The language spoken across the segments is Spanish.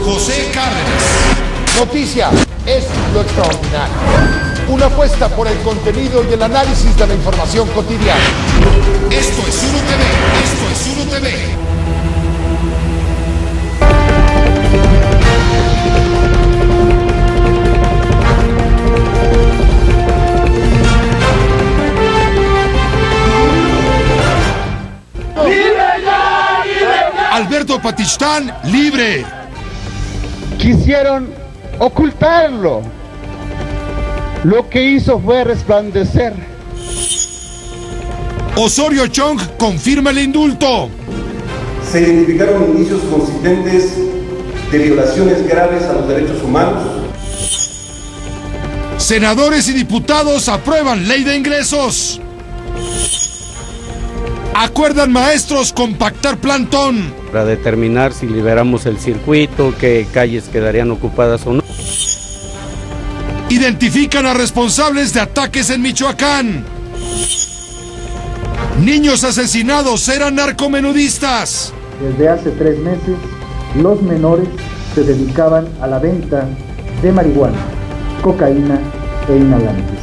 José Cárdenas. Noticia es lo extraordinario. Una apuesta por el contenido y el análisis de la información cotidiana. Esto es Uno TV. Esto es Uno TV. Alberto Patistán, libre. Quisieron ocultarlo. Lo que hizo fue resplandecer. Osorio Chong confirma el indulto. Se identificaron indicios consistentes de violaciones graves a los derechos humanos. Senadores y diputados aprueban ley de ingresos. Acuerdan maestros compactar plantón. Para determinar si liberamos el circuito, qué calles quedarían ocupadas o no. Identifican a responsables de ataques en Michoacán. Niños asesinados eran narcomenudistas. Desde hace 3 meses, los menores se dedicaban a la venta de marihuana, cocaína e inhalantes.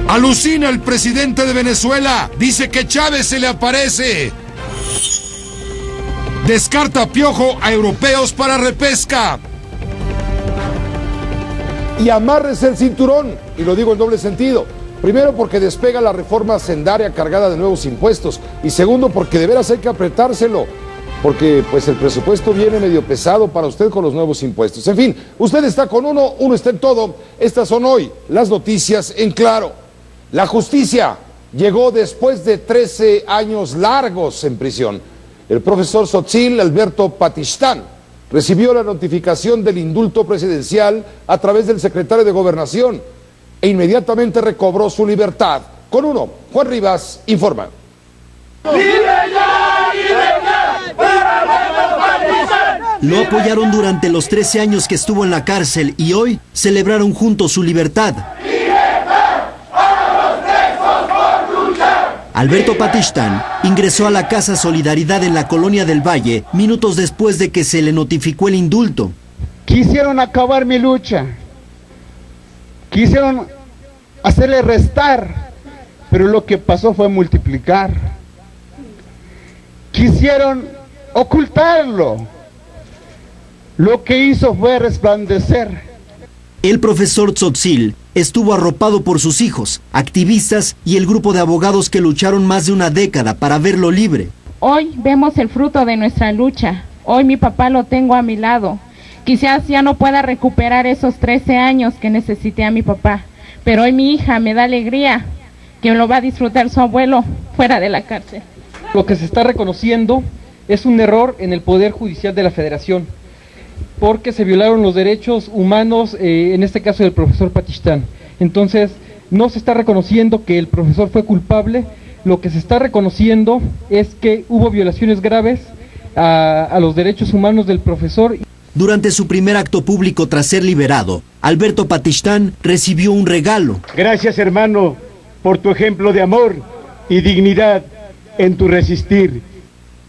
Alucina el presidente de Venezuela. Dice que Chávez se le aparece. Descarta Piojo a europeos para repesca. Y amárrese el cinturón, y lo digo en doble sentido. Primero, porque despega la reforma hacendaria cargada de nuevos impuestos. Y segundo, porque de veras hay que apretárselo. Porque pues el presupuesto viene medio pesado para usted con los nuevos impuestos. En fin, usted está con uno está en todo. Estas son hoy las noticias en claro. La justicia llegó después de 13 años largos en prisión. El profesor Tzotzil Alberto Patistán recibió la notificación del indulto presidencial a través del secretario de Gobernación e inmediatamente recobró su libertad. Con uno, Juan Rivas informa. Lo apoyaron durante los 13 años que estuvo en la cárcel y hoy celebraron juntos su libertad. Alberto Patistán ingresó a la Casa Solidaridad en la Colonia del Valle minutos después de que se le notificó el indulto. Quisieron acabar mi lucha. Quisieron hacerle restar, pero lo que pasó fue multiplicar. Quisieron ocultarlo. Lo que hizo fue resplandecer. El profesor Tzotzil estuvo arropado por sus hijos, activistas y el grupo de abogados que lucharon más de una década para verlo libre. Hoy vemos el fruto de nuestra lucha. Hoy mi papá lo tengo a mi lado. Quizás ya no pueda recuperar esos 13 años que necesité a mi papá, pero hoy mi hija me da alegría que lo va a disfrutar su abuelo fuera de la cárcel. Lo que se está reconociendo es un error en el Poder Judicial de la Federación, porque se violaron los derechos humanos, en este caso del profesor Patistán. Entonces, no se está reconociendo que el profesor fue culpable, lo que se está reconociendo es que hubo violaciones graves a los derechos humanos del profesor. Durante su primer acto público tras ser liberado, Alberto Patistán recibió un regalo. Gracias, hermano, por tu ejemplo de amor y dignidad en tu resistir.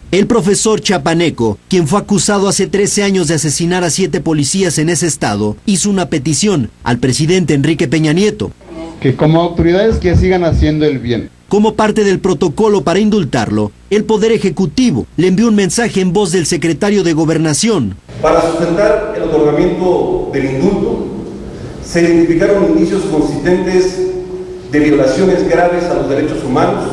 El profesor chiapaneco, quien fue acusado hace 13 años de asesinar a 7 policías en ese estado, hizo una petición al presidente Enrique Peña Nieto. Que como autoridades que sigan haciendo el bien. Como parte del protocolo para indultarlo, el Poder Ejecutivo le envió un mensaje en voz del secretario de Gobernación. Para sustentar el otorgamiento del indulto, se identificaron indicios consistentes de violaciones graves a los derechos humanos,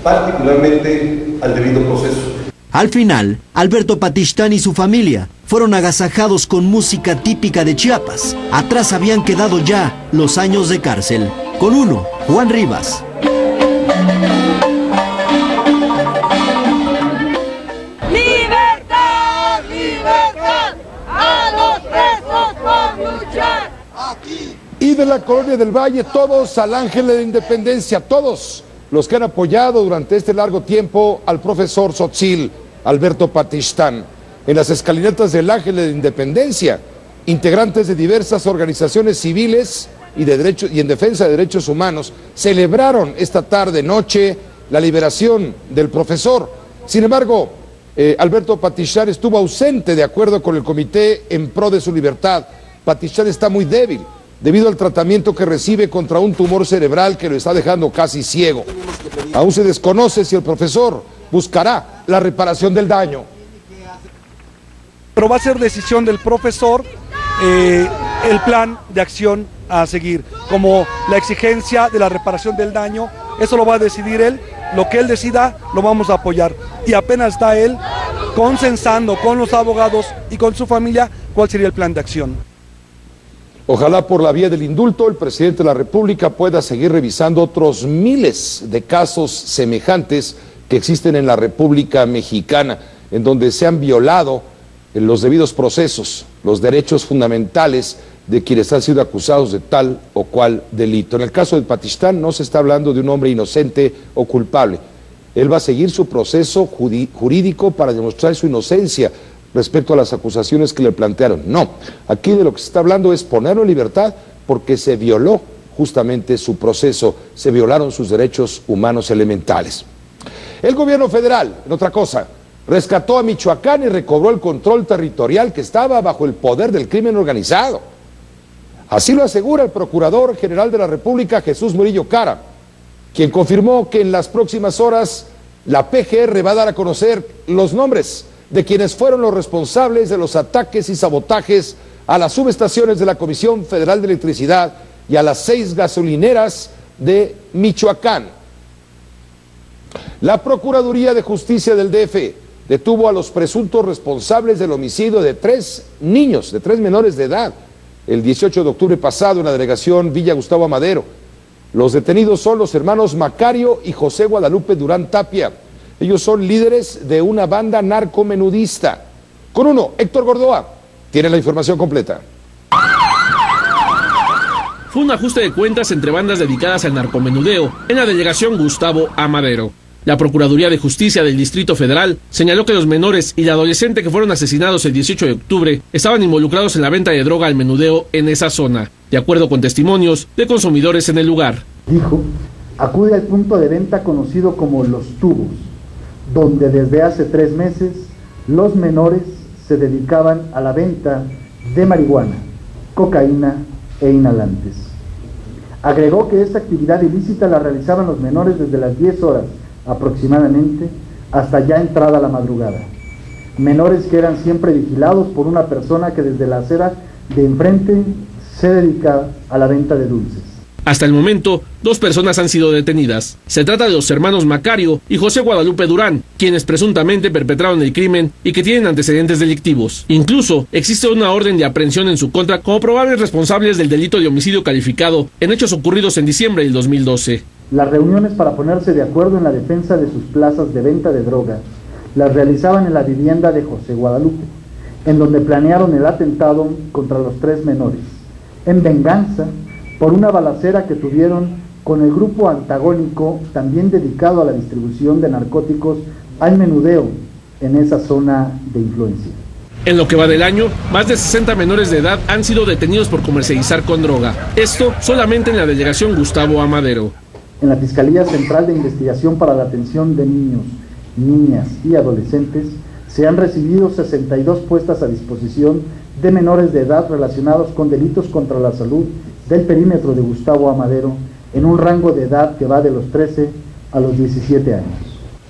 particularmente al debido proceso. Al final, Alberto Patistán y su familia fueron agasajados con música típica de Chiapas. Atrás habían quedado ya los años de cárcel. Con uno, Juan Rivas. ¡Libertad! ¡Libertad! ¡A los presos por luchar! Aquí. Y de la Colonia del Valle, todos al Ángel de la Independencia, todos los que han apoyado durante este largo tiempo al profesor Tzotzil Alberto Patistán. En las escalinatas del Ángel de la Independencia, integrantes de diversas organizaciones civiles y en defensa de derechos humanos celebraron esta tarde-noche la liberación del profesor. Sin embargo, Alberto Patistán estuvo ausente de acuerdo con el comité en pro de su libertad. Patistán está muy débil debido al tratamiento que recibe contra un tumor cerebral que lo está dejando casi ciego. Aún se desconoce si el profesor buscará la reparación del daño. Pero va a ser decisión del profesor el plan de acción a seguir, como la exigencia de la reparación del daño, eso lo va a decidir él, lo que él decida lo vamos a apoyar. Y apenas está él consensando con los abogados y con su familia cuál sería el plan de acción. Ojalá por la vía del indulto el presidente de la República pueda seguir revisando otros miles de casos semejantes que existen en la República Mexicana, en donde se han violado en los debidos procesos los derechos fundamentales de quienes han sido acusados de tal o cual delito. En el caso de Patistán no se está hablando de un hombre inocente o culpable. Él va a seguir su proceso jurídico para demostrar su inocencia respecto a las acusaciones que le plantearon. No, aquí de lo que se está hablando es ponerlo en libertad porque se violó justamente su proceso, se violaron sus derechos humanos elementales. El gobierno federal, en otra cosa, rescató a Michoacán y recobró el control territorial que estaba bajo el poder del crimen organizado. Así lo asegura el Procurador General de la República, Jesús Murillo Cara, quien confirmó que en las próximas horas la PGR va a dar a conocer los nombres de quienes fueron los responsables de los ataques y sabotajes a las subestaciones de la Comisión Federal de Electricidad y a las 6 gasolineras de Michoacán. La Procuraduría de Justicia del DF detuvo a los presuntos responsables del homicidio de 3 niños, de 3 menores de edad, el 18 de octubre pasado en la delegación Villa Gustavo Amadero. Los detenidos son los hermanos Macario y José Guadalupe Durán Tapia. Ellos son líderes de una banda narcomenudista. Con uno, Héctor Gordoa tiene la información completa. Fue un ajuste de cuentas entre bandas dedicadas al narcomenudeo en la delegación Gustavo Amadero. La Procuraduría de Justicia del Distrito Federal señaló que los menores y la adolescente que fueron asesinados el 18 de octubre estaban involucrados en la venta de droga al menudeo en esa zona, de acuerdo con testimonios de consumidores en el lugar. Dijo, acude al punto de venta conocido como Los Tubos, donde desde hace 3 meses los menores se dedicaban a la venta de marihuana, cocaína e inhalantes. Agregó que esta actividad ilícita la realizaban los menores desde las 10 horas aproximadamente hasta ya entrada la madrugada. Menores que eran siempre vigilados por una persona que desde la acera de enfrente se dedica a la venta de dulces. Hasta el momento, 2 personas han sido detenidas. Se trata de los hermanos Macario y José Guadalupe Durán, quienes presuntamente perpetraron el crimen y que tienen antecedentes delictivos. Incluso existe una orden de aprehensión en su contra como probables responsables del delito de homicidio calificado en hechos ocurridos en diciembre del 2012. Las reuniones para ponerse de acuerdo en la defensa de sus plazas de venta de droga las realizaban en la vivienda de José Guadalupe, en donde planearon el atentado contra los 3 menores, en venganza por una balacera que tuvieron con el grupo antagónico también dedicado a la distribución de narcóticos al menudeo en esa zona de influencia. En lo que va del año, más de 60 menores de edad han sido detenidos por comercializar con droga. Esto solamente en la delegación Gustavo Amadero. En la Fiscalía Central de Investigación para la Atención de Niños, Niñas y Adolescentes se han recibido 62 puestas a disposición de menores de edad relacionados con delitos contra la salud del perímetro de Gustavo Amadero en un rango de edad que va de los 13 a los 17 años.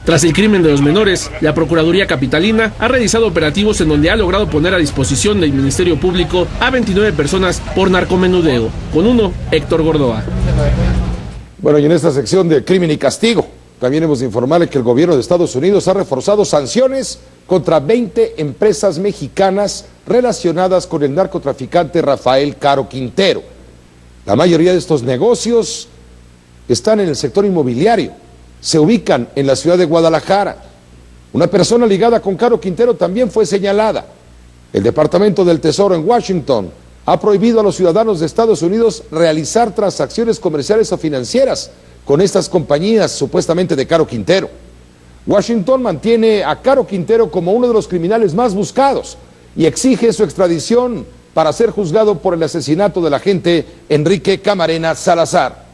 Tras el crimen de los menores, la Procuraduría Capitalina ha realizado operativos en donde ha logrado poner a disposición del Ministerio Público a 29 personas por narcomenudeo. Con uno, Héctor Gordoa. Bueno, y en esta sección de Crimen y Castigo, también hemos de informarle que el gobierno de Estados Unidos ha reforzado sanciones contra 20 empresas mexicanas relacionadas con el narcotraficante Rafael Caro Quintero. La mayoría de estos negocios están en el sector inmobiliario, se ubican en la ciudad de Guadalajara. Una persona ligada con Caro Quintero también fue señalada. El Departamento del Tesoro en Washington ha prohibido a los ciudadanos de Estados Unidos realizar transacciones comerciales o financieras con estas compañías supuestamente de Caro Quintero. Washington mantiene a Caro Quintero como uno de los criminales más buscados y exige su extradición para ser juzgado por el asesinato del agente Enrique Camarena Salazar.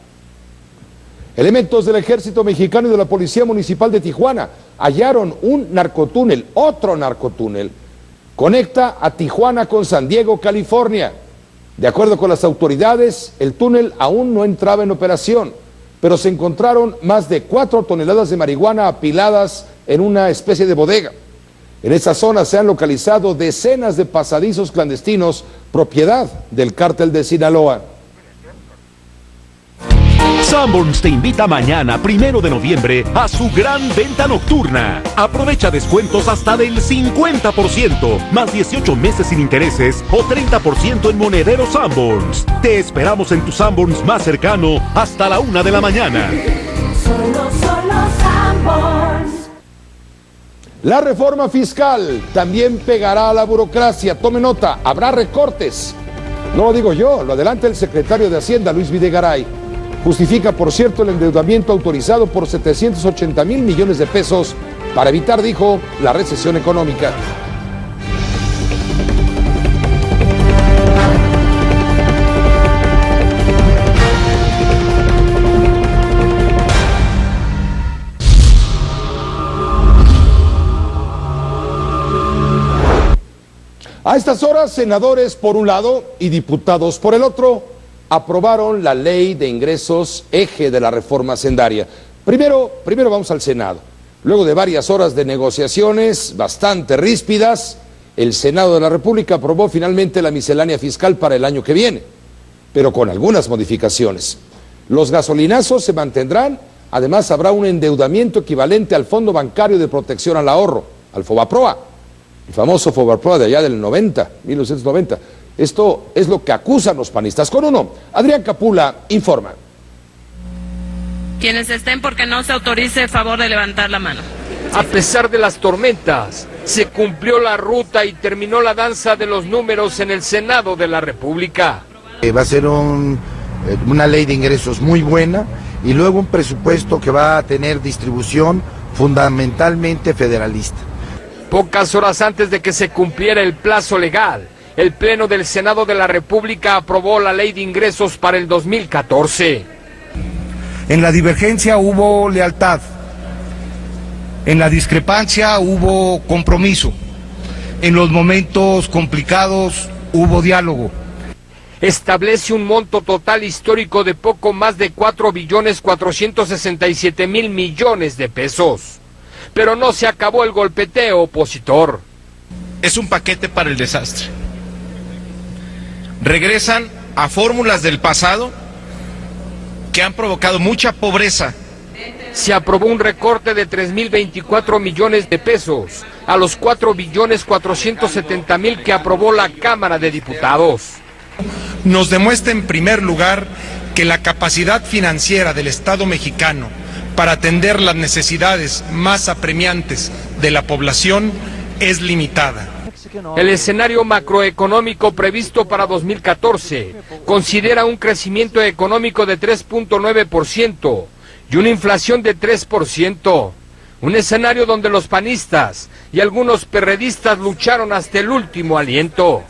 Elementos del Ejército Mexicano y de la Policía Municipal de Tijuana hallaron un narcotúnel, otro narcotúnel, conecta a Tijuana con San Diego, California. De acuerdo con las autoridades, el túnel aún no entraba en operación, pero se encontraron más de 4 toneladas de marihuana apiladas en una especie de bodega. En esa zona se han localizado decenas de pasadizos clandestinos, propiedad del cártel de Sinaloa. Sanborns te invita mañana, 1 de noviembre, a su gran venta nocturna. Aprovecha descuentos hasta del 50%, más 18 meses sin intereses o 30% en monedero Sanborns. Te esperamos en tu Sanborns más cercano hasta la 1 de la mañana. Solo Sanborns. La reforma fiscal también pegará a la burocracia. Tome nota, habrá recortes. No lo digo yo, lo adelanta el secretario de Hacienda, Luis Videgaray. Justifica, por cierto, el endeudamiento autorizado por 780,000 millones de pesos para evitar, dijo, la recesión económica. A estas horas, senadores por un lado y diputados por el otro aprobaron la ley de ingresos, eje de la reforma hacendaria. Primero vamos al Senado. Luego de varias horas de negociaciones bastante ríspidas, el Senado de la República aprobó finalmente la miscelánea fiscal para el año que viene, pero con algunas modificaciones. Los gasolinazos se mantendrán, además habrá un endeudamiento equivalente al Fondo Bancario de Protección al Ahorro, al FOBAPROA, el famoso FOBAPROA de allá del 1990. Esto es lo que acusan los panistas. Con uno, Adrián Capula informa. Quienes estén porque no se autorice, favor de levantar la mano. A pesar de las tormentas, se cumplió la ruta y terminó la danza de los números en el Senado de la República. Va a ser una ley de ingresos muy buena y luego un presupuesto que va a tener distribución fundamentalmente federalista. Pocas horas antes de que se cumpliera el plazo legal, el Pleno del Senado de la República aprobó la Ley de Ingresos para el 2014. En la divergencia hubo lealtad, en la discrepancia hubo compromiso, en los momentos complicados hubo diálogo. Establece un monto total histórico de poco más de 4.467.000 millones de pesos. Pero no se acabó el golpeteo opositor. Es un paquete para el desastre. Regresan a fórmulas del pasado que han provocado mucha pobreza. Se aprobó un recorte de 3.024 millones de pesos a los 4.470.000 que aprobó la Cámara de Diputados. Nos demuestra en primer lugar que la capacidad financiera del Estado mexicano para atender las necesidades más apremiantes de la población es limitada. El escenario macroeconómico previsto para 2014 considera un crecimiento económico de 3.9% y una inflación de 3%. Un escenario donde los panistas y algunos perredistas lucharon hasta el último aliento.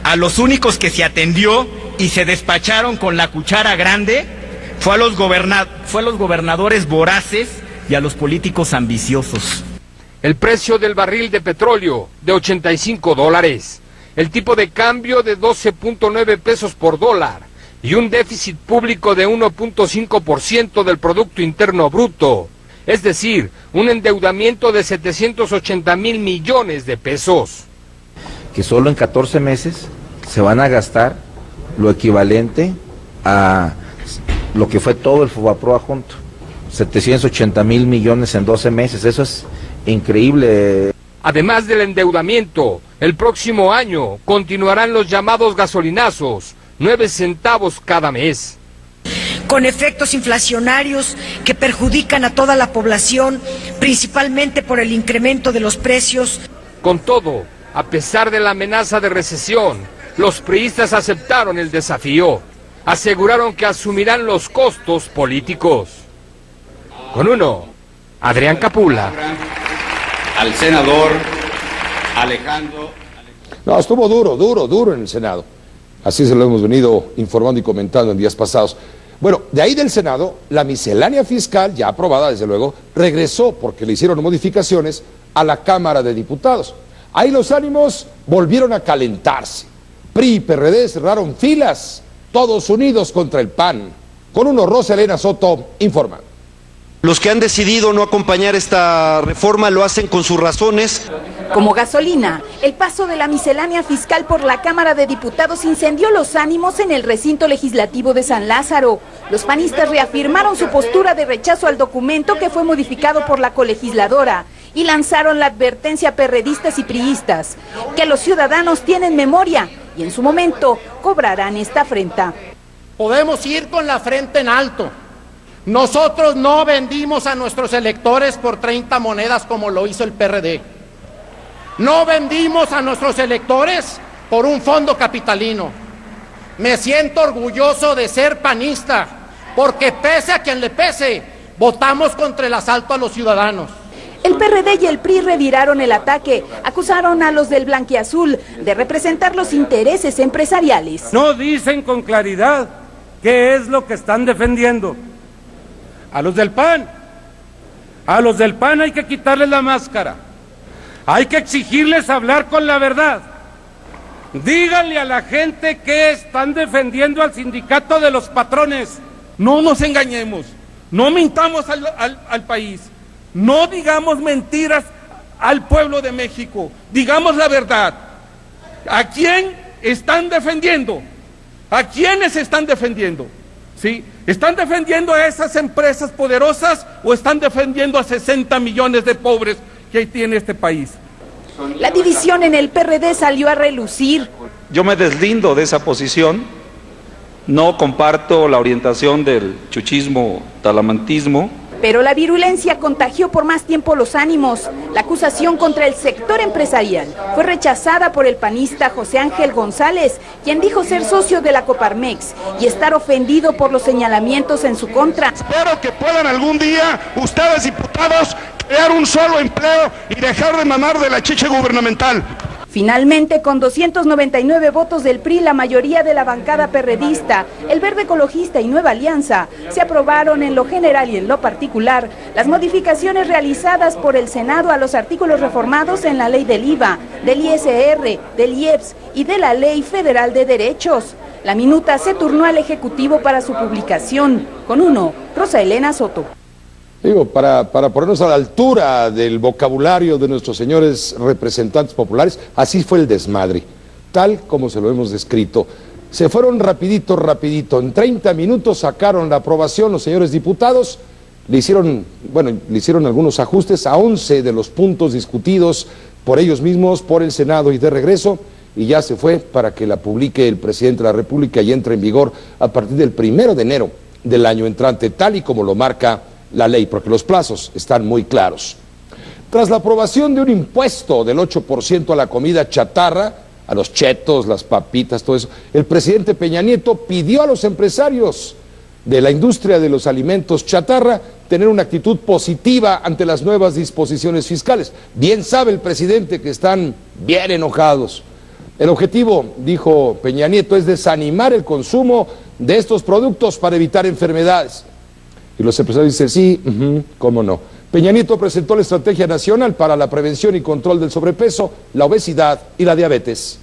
A los únicos que se atendió y se despacharon con la cuchara grande fue a los gobernadores voraces y a los políticos ambiciosos. El precio del barril de petróleo de $85, el tipo de cambio de 12.9 pesos por dólar y un déficit público de 1.5% del Producto Interno Bruto, es decir, un endeudamiento de 780,000 millones de pesos. Que solo en 14 meses se van a gastar lo equivalente a lo que fue todo el FOBAPROA junto, 780,000 millones en 12 meses, eso es increíble. Además del endeudamiento, el próximo año continuarán los llamados gasolinazos, 9 centavos cada mes. Con efectos inflacionarios que perjudican a toda la población, principalmente por el incremento de los precios. Con todo, a pesar de la amenaza de recesión, los priistas aceptaron el desafío. Aseguraron que asumirán los costos políticos. Con uno, Adrián Capula. Al senador Alejandro. No, estuvo duro en el Senado. Así se lo hemos venido informando y comentando en días pasados. Bueno, de ahí del Senado, la miscelánea fiscal, ya aprobada desde luego, regresó, porque le hicieron modificaciones, a la Cámara de Diputados. Ahí los ánimos volvieron a calentarse. PRI y PRD cerraron filas, todos unidos contra el PAN. Con uno, Rosa Elena Soto informa. Los que han decidido no acompañar esta reforma lo hacen con sus razones. Como gasolina, el paso de la miscelánea fiscal por la Cámara de Diputados incendió los ánimos en el recinto legislativo de San Lázaro. Los panistas reafirmaron su postura de rechazo al documento que fue modificado por la colegisladora y lanzaron la advertencia a perredistas y priistas, que los ciudadanos tienen memoria y en su momento cobrarán esta afrenta. Podemos ir con la frente en alto. Nosotros no vendimos a nuestros electores por 30 monedas como lo hizo el PRD. No vendimos a nuestros electores por un fondo capitalino. Me siento orgulloso de ser panista, porque pese a quien le pese, votamos contra el asalto a los ciudadanos. El PRD y el PRI reviraron el ataque, acusaron a los del blanquiazul de representar los intereses empresariales. No dicen con claridad qué es lo que están defendiendo. A los del PAN hay que quitarles la máscara, hay que exigirles hablar con la verdad. Díganle a la gente que están defendiendo al sindicato de los patrones. No nos engañemos, no mintamos al país, no digamos mentiras al pueblo de México, digamos la verdad. ¿A quién están defendiendo? ¿A quiénes están defendiendo? ¿Sí? ¿Están defendiendo a esas empresas poderosas o están defendiendo a 60 millones de pobres que tiene este país? La división en el PRD salió a relucir. Yo me deslindo de esa posición, no comparto la orientación del chuchismo, talamantismo. Pero la virulencia contagió por más tiempo los ánimos. La acusación contra el sector empresarial fue rechazada por el panista José Ángel González, quien dijo ser socio de la Coparmex y estar ofendido por los señalamientos en su contra. Espero que puedan algún día ustedes, diputados, crear un solo empleo y dejar de mamar de la chicha gubernamental. Finalmente, con 299 votos del PRI, la mayoría de la bancada perredista, el Verde Ecologista y Nueva Alianza, se aprobaron en lo general y en lo particular las modificaciones realizadas por el Senado a los artículos reformados en la ley del IVA, del ISR, del IEPS y de la Ley Federal de Derechos. La minuta se turnó al Ejecutivo para su publicación. Con uno, Rosa Elena Soto. Digo, para ponernos a la altura del vocabulario de nuestros señores representantes populares, así fue el desmadre, tal como se lo hemos descrito. Se fueron rapidito, en 30 minutos sacaron la aprobación los señores diputados, le hicieron algunos ajustes a 11 de los puntos discutidos por ellos mismos, por el Senado y de regreso, y ya se fue para que la publique el presidente de la República y entre en vigor a partir del 1 de enero del año entrante, tal y como lo marca la ley, porque los plazos están muy claros. Tras la aprobación de un impuesto del 8% a la comida chatarra, a los chetos, las papitas, todo eso, el presidente Peña Nieto pidió a los empresarios de la industria de los alimentos chatarra tener una actitud positiva ante las nuevas disposiciones fiscales. Bien sabe el presidente que están bien enojados. El objetivo, dijo Peña Nieto, es desanimar el consumo de estos productos para evitar enfermedades. Y los empresarios dicen, sí, cómo no. Peña Nieto presentó la Estrategia Nacional para la Prevención y Control del Sobrepeso, la Obesidad y la Diabetes.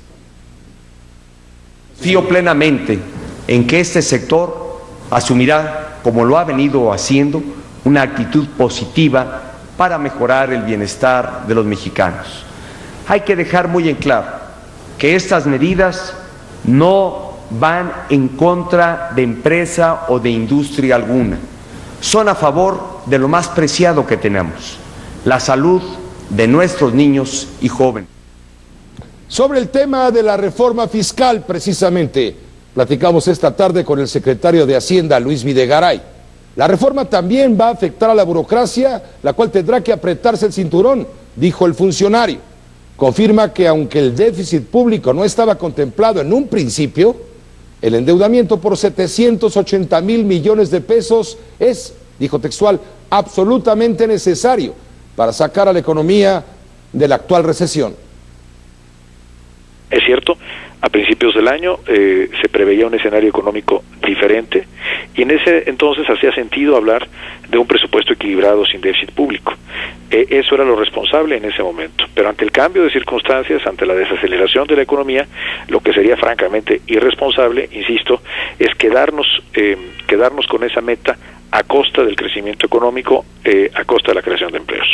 Confío plenamente en que este sector asumirá, como lo ha venido haciendo, una actitud positiva para mejorar el bienestar de los mexicanos. Hay que dejar muy en claro que estas medidas no van en contra de empresa o de industria alguna. Son a favor de lo más preciado que tenemos, la salud de nuestros niños y jóvenes. Sobre el tema de la reforma fiscal, precisamente, platicamos esta tarde con el secretario de Hacienda, Luis Videgaray. La reforma también va a afectar a la burocracia, la cual tendrá que apretarse el cinturón, dijo el funcionario. Confirma que aunque el déficit público no estaba contemplado en un principio, el endeudamiento por 780,000 millones de pesos es, dijo textual, absolutamente necesario para sacar a la economía de la actual recesión. Es cierto, a principios del año se preveía un escenario económico diferente y en ese entonces hacía sentido hablar de un presupuesto equilibrado sin déficit público. Eso era lo responsable en ese momento. Pero ante el cambio de circunstancias, ante la desaceleración de la economía, lo que sería francamente irresponsable, insisto, es quedarnos con esa meta a costa del crecimiento económico, a costa de la creación de empleos.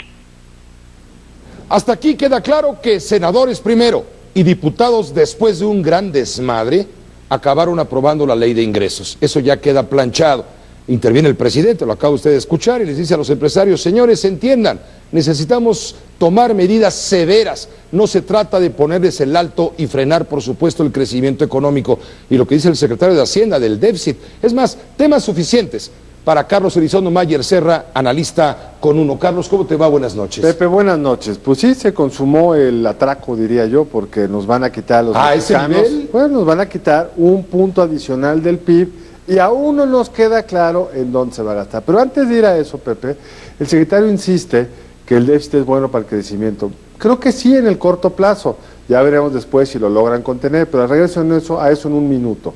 Hasta aquí queda claro que senadores primero y diputados después de un gran desmadre acabaron aprobando la ley de ingresos. Eso ya queda planchado. Interviene el presidente, lo acaba usted de escuchar, y les dice a los empresarios: señores, entiendan, necesitamos tomar medidas severas. No se trata de ponerles el alto y frenar, por supuesto, el crecimiento económico. Y lo que dice el secretario de Hacienda del déficit, es más, temas suficientes para Carlos Elizondo Mayer Serra, analista con Uno. Carlos, ¿cómo te va? Buenas noches. Pepe, buenas noches. Pues sí, se consumó el atraco, diría yo, porque nos van a quitar los mexicanos. ¿Ese nivel? Bueno, nos van a quitar un punto adicional del PIB y aún no nos queda claro en dónde se va a gastar. Pero antes de ir a eso, Pepe, el secretario insiste que el déficit es bueno para el crecimiento. Creo que sí, en el corto plazo. Ya veremos después si lo logran contener, pero regreso a eso en un minuto.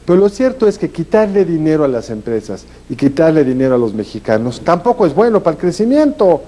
Pero lo cierto es que quitarle dinero a las empresas y quitarle dinero a los mexicanos tampoco es bueno para el crecimiento.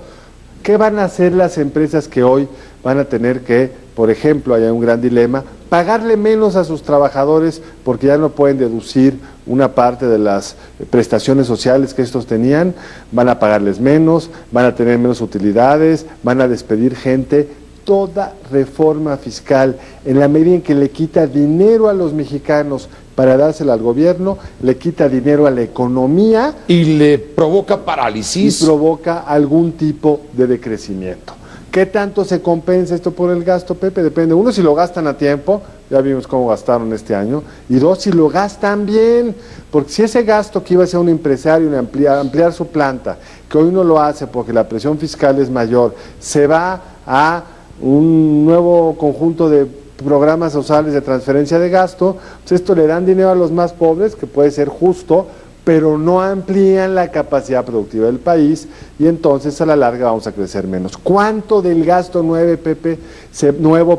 ¿Qué van a hacer las empresas que hoy van a tener que, por ejemplo, hay un gran dilema, pagarle menos a sus trabajadores porque ya no pueden deducir una parte de las prestaciones sociales que estos tenían? Van a pagarles menos, van a tener menos utilidades, van a despedir gente. Toda reforma fiscal, en la medida en que le quita dinero a los mexicanos para dársela al gobierno, le quita dinero a la economía y le provoca parálisis y provoca algún tipo de decrecimiento. ¿Qué tanto se compensa esto por el gasto, Pepe? Depende. Uno, si lo gastan a tiempo, ya vimos cómo gastaron este año, y dos, si lo gastan bien, porque si ese gasto que iba a ser un empresario, ampliar su planta, que hoy no lo hace porque la presión fiscal es mayor, se va a un nuevo conjunto de programas sociales de transferencia de gasto, pues esto le dan dinero a los más pobres, que puede ser justo, pero no amplían la capacidad productiva del país y entonces a la larga vamos a crecer menos. ¿Cuánto del gasto nuevo,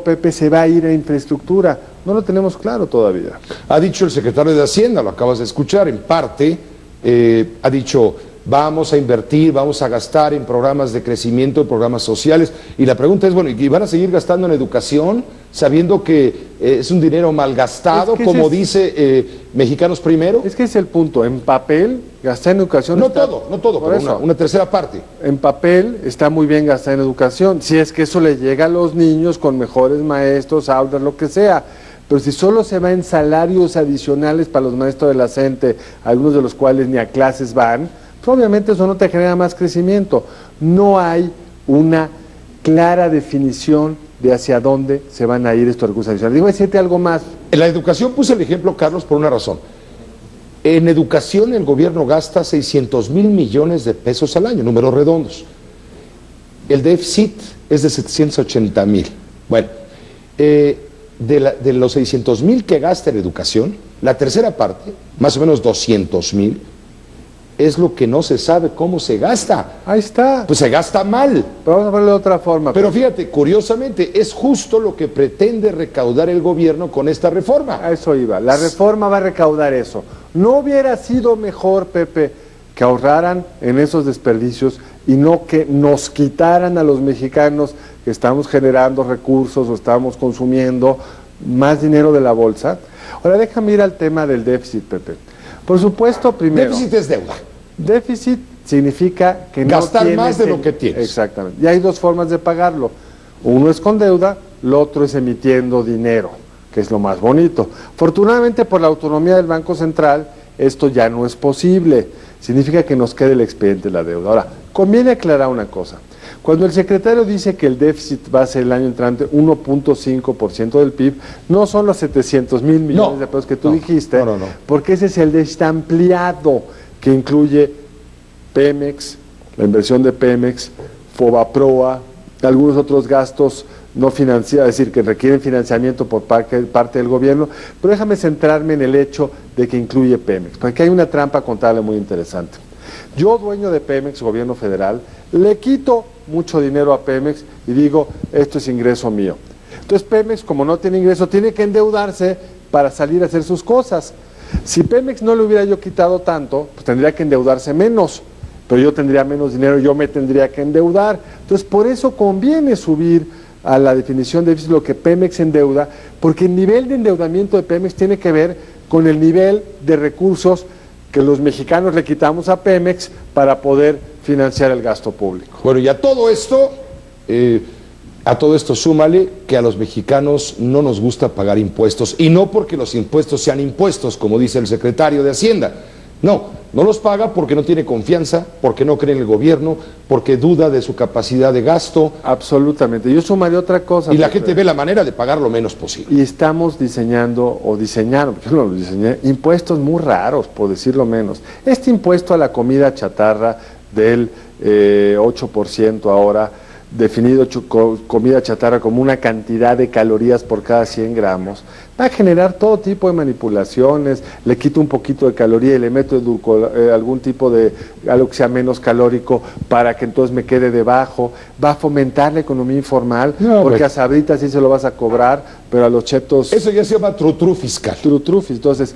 Pepe, se va a ir a infraestructura? No lo tenemos claro todavía. Ha dicho el secretario de Hacienda, lo acabas de escuchar, en parte, ha dicho: vamos a invertir, vamos a gastar en programas de crecimiento, en programas sociales. Y la pregunta es, bueno, ¿y van a seguir gastando en educación, sabiendo que es un dinero malgastado, como dice Mexicanos Primero? Es que es el punto. En papel, gastar en educación... No todo, pero una tercera parte. En papel está muy bien gastar en educación, si es que eso le llega a los niños con mejores maestros, aulas, lo que sea. Pero si solo se va en salarios adicionales para los maestros de la CENTE, algunos de los cuales ni a clases van, obviamente eso no te genera más crecimiento. No hay una clara definición de hacia dónde se van a ir estos recursos adicionales. Digo, decirte algo más. En la educación puse el ejemplo, Carlos, por una razón. En educación el gobierno gasta 600,000 millones de pesos al año, números redondos. El déficit es de 780,000. Bueno, de los 600,000 que gasta en educación, la tercera parte, más o menos 200,000, es lo que no se sabe cómo se gasta. Ahí está. Pues se gasta mal. Pero vamos a verlo de otra forma. Pero fíjate, curiosamente, es justo lo que pretende recaudar el gobierno con esta reforma. A eso iba. La reforma va a recaudar eso. ¿No hubiera sido mejor, Pepe, que ahorraran en esos desperdicios y no que nos quitaran a los mexicanos que estamos generando recursos o estamos consumiendo más dinero de la bolsa? Ahora déjame ir al tema del déficit, Pepe. Por supuesto, primero... Déficit es deuda. Déficit significa que gastar no tienes más de lo que tienes. Exactamente. Y hay dos formas de pagarlo. Uno es con deuda, lo otro es emitiendo dinero, que es lo más bonito. Afortunadamente, por la autonomía del Banco Central, esto ya no es posible. Significa que nos quede el expediente de la deuda. Ahora, conviene aclarar una cosa. Cuando el secretario dice que el déficit va a ser el año entrante 1.5% del PIB, no son los 700,000 millones de pesos que tú dijiste, porque ese es el déficit ampliado que incluye Pemex, la inversión de Pemex, Fobaproa, algunos otros gastos no financiados, es decir, que requieren financiamiento por parte del gobierno. Pero déjame centrarme en el hecho de que incluye Pemex, porque hay una trampa contable muy interesante. Yo, dueño de Pemex, gobierno federal, le quito mucho dinero a Pemex y digo, esto es ingreso mío. Entonces Pemex, como no tiene ingreso, tiene que endeudarse para salir a hacer sus cosas. Si Pemex no le hubiera yo quitado tanto, pues tendría que endeudarse menos, pero yo tendría menos dinero, yo me tendría que endeudar. Entonces por eso conviene subir a la definición de déficit lo que Pemex endeuda, porque el nivel de endeudamiento de Pemex tiene que ver con el nivel de recursos que los mexicanos le quitamos a Pemex para poder financiar el gasto público. Bueno, y a todo esto súmale que a los mexicanos no nos gusta pagar impuestos, y no porque los impuestos sean impuestos, como dice el secretario de Hacienda. No los paga porque no tiene confianza, porque no cree en el gobierno, porque duda de su capacidad de gasto. Absolutamente. Yo sumaré otra cosa. Y la gente ve la manera de pagar lo menos posible. Y estamos diseñando, porque yo no lo diseñé, impuestos muy raros, por decirlo menos. Este impuesto a la comida chatarra del 8% ahora, definido comida chatarra como una cantidad de calorías por cada 100 gramos, va a generar todo tipo de manipulaciones. Le quito un poquito de caloría y le meto algún tipo de algo que sea menos calórico para que entonces me quede debajo. Va a fomentar la economía informal, porque a Sabritas sí se lo vas a cobrar, pero a los chetos... Eso ya se llama trutru fiscal. Trutrufis. Entonces,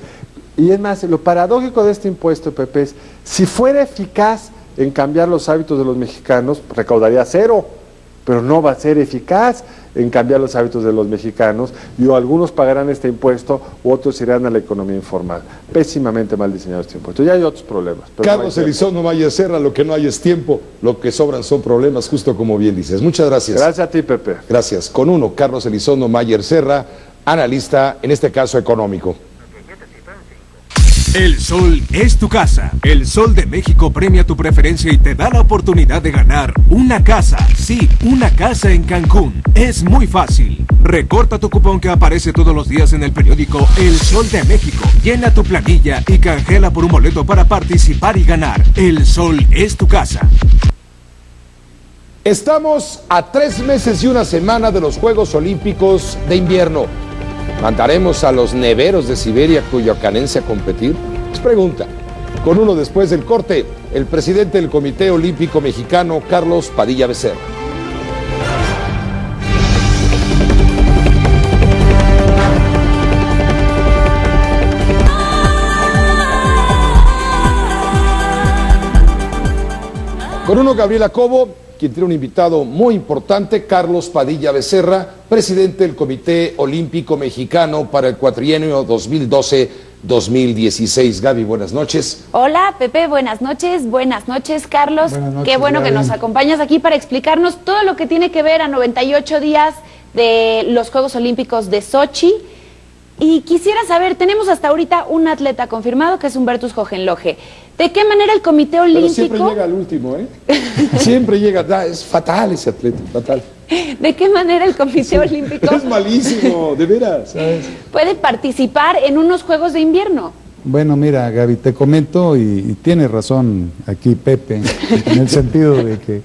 y es más, lo paradójico de este impuesto, Pepe, es, si fuera eficaz en cambiar los hábitos de los mexicanos, recaudaría cero, pero no va a ser eficaz en cambiar los hábitos de los mexicanos, y algunos pagarán este impuesto, u otros irán a la economía informal. Pésimamente mal diseñado este impuesto. Ya hay otros problemas. Carlos Elizondo Mayer Serra, lo que no hay es tiempo, lo que sobran son problemas, justo como bien dices. Muchas gracias. Gracias a ti, Pepe. Gracias. Con uno, Carlos Elizondo Mayer Serra, analista, en este caso económico. El Sol es tu casa. El Sol de México premia tu preferencia y te da la oportunidad de ganar una casa. Sí, una casa en Cancún. Es muy fácil. Recorta tu cupón que aparece todos los días en el periódico El Sol de México. Llena tu planilla y canjela por un boleto para participar y ganar. El Sol es tu casa. Estamos a 3 meses y una semana de los Juegos Olímpicos de Invierno. ¿Mandaremos a los neveros de Siberia cuyoacanense a competir? Es pregunta. Con uno después del corte, el presidente del Comité Olímpico Mexicano, Carlos Padilla Becerra. Con uno, Gabriela Cobo, quien tiene un invitado muy importante, Carlos Padilla Becerra, presidente del Comité Olímpico Mexicano para el cuatrienio 2012-2016. Gaby, buenas noches. Hola, Pepe, buenas noches, Carlos. Buenas noches, qué bueno Gaby, que nos acompañas aquí para explicarnos todo lo que tiene que ver a 98 días de los Juegos Olímpicos de Sochi. Y quisiera saber, tenemos hasta ahorita un atleta confirmado que es Hubertus Hohenlohe. ¿De qué manera el Comité Olímpico... Pero siempre llega al último, ¿eh? Siempre llega, es fatal ese atleta, fatal. ¿De qué manera el Comité Olímpico... Es malísimo, de veras, ¿sabes? ...puede participar en unos Juegos de Invierno? Bueno, mira, Gaby, te comento, y tiene razón aquí Pepe, en el sentido de que...